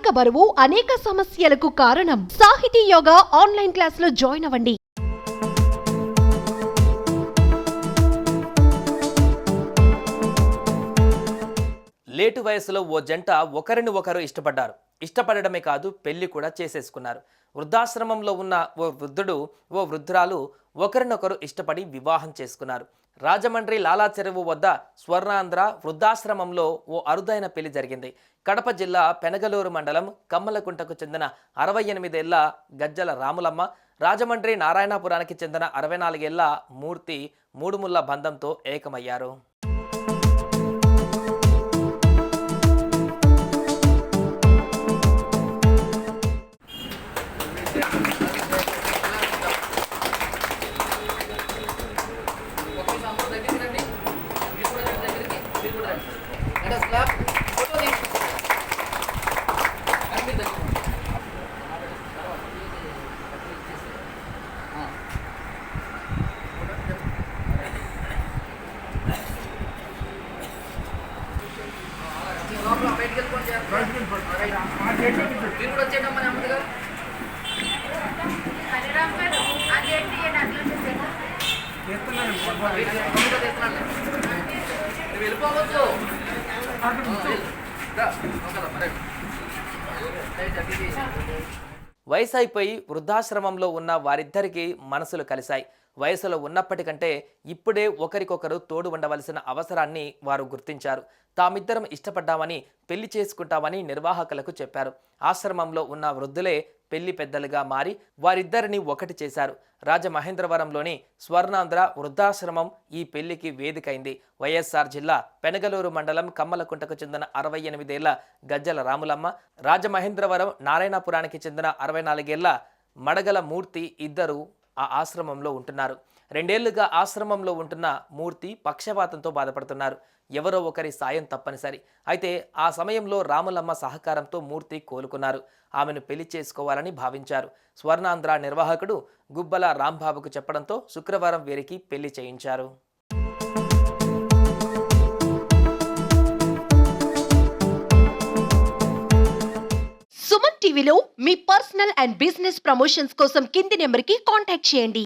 అధిక బరువు అనేక సమస్యలకు కారణం. సాహితీ యోగా ఆన్లైన్ క్లాసులో జాయిన్ అవ్వండి. లేటు వయసులో ఓ జంట ఒకరిని ఒకరు ఇష్టపడ్డారు. ఇష్టపడడమే కాదు, పెళ్లి కూడా చేసేసుకున్నారు. వృద్ధాశ్రమంలో ఉన్న ఓ వృద్ధుడు, ఓ వృద్ధురాలు ఒకరినొకరు ఇష్టపడి వివాహం చేసుకున్నారు. రాజమండ్రి లాలా చెరువు వద్ద స్వర్ణాంధ్ర వృద్ధాశ్రమంలో ఓ అరుదైన పెళ్లి జరిగింది. కడప జిల్లా పెనగలూరు మండలం కమ్మలకుంటకు చెందిన 68 ఏళ్ల గజ్జల రాములమ్మ, రాజమండ్రి నారాయణపురానికి చెందిన 64 ఏళ్ల మూర్తి మూడుముళ్ల బంధంతో ఏకమయ్యారు. వయసు అయిపోయి వృద్ధాశ్రమంలో ఉన్న వారిద్దరికీ మనసులు కలిశాయి. వయసులో ఉన్నప్పటికంటే ఇప్పుడే ఒకరికొకరు తోడు ఉండవలసిన అవసరాన్ని వారు గుర్తించారు. తామిద్దరం ఇష్టపడ్డామని, పెళ్లి చేసుకుంటామని నిర్వాహకులకు చెప్పారు. ఆశ్రమంలో ఉన్న వృద్ధులే పెళ్లి పెద్దలుగా మారి వారిద్దరిని ఒకటి చేశారు. రాజమహేంద్రవరంలోని స్వర్ణాంధ్ర వృద్ధాశ్రమం ఈ పెళ్లికి వేదికైంది. వైఎస్ఆర్ జిల్లా పెనగలూరు మండలం కమ్మలకుంటకు చెందిన 68 ఏళ్ల గజ్జల రాములమ్మ, రాజమహేంద్రవరం నారాయణపురానికి చెందిన 64 ఏళ్ల మడగల మూర్తి ఇద్దరు ఆ ఆశ్రమంలో ఉంటున్నారు. 2 ఏళ్లుగా ఆశ్రమంలో ఉంటున్న మూర్తి పక్షవాతంతో బాధపడుతున్నారు. ఎవరో ఒకరి సాయం తప్పనిసరి. అయితే ఆ సమయంలో రాములమ్మ సహకారంతో మూర్తి కోలుకున్నారు. ఆమెను పెళ్లి చేసుకోవాలని భావించారు. స్వర్ణాంధ్ర నిర్వాహకుడు గుబ్బల రాంబాబుకు చెప్పడంతో శుక్రవారం వీరికి పెళ్లి చేయించారు. సుమన్ టీవీలో మీ పర్సనల్ అండ్ బిజినెస్ ప్రమోషన్స్ కోసం కింది నెంబర్కి కాంటాక్ట్ చేయండి.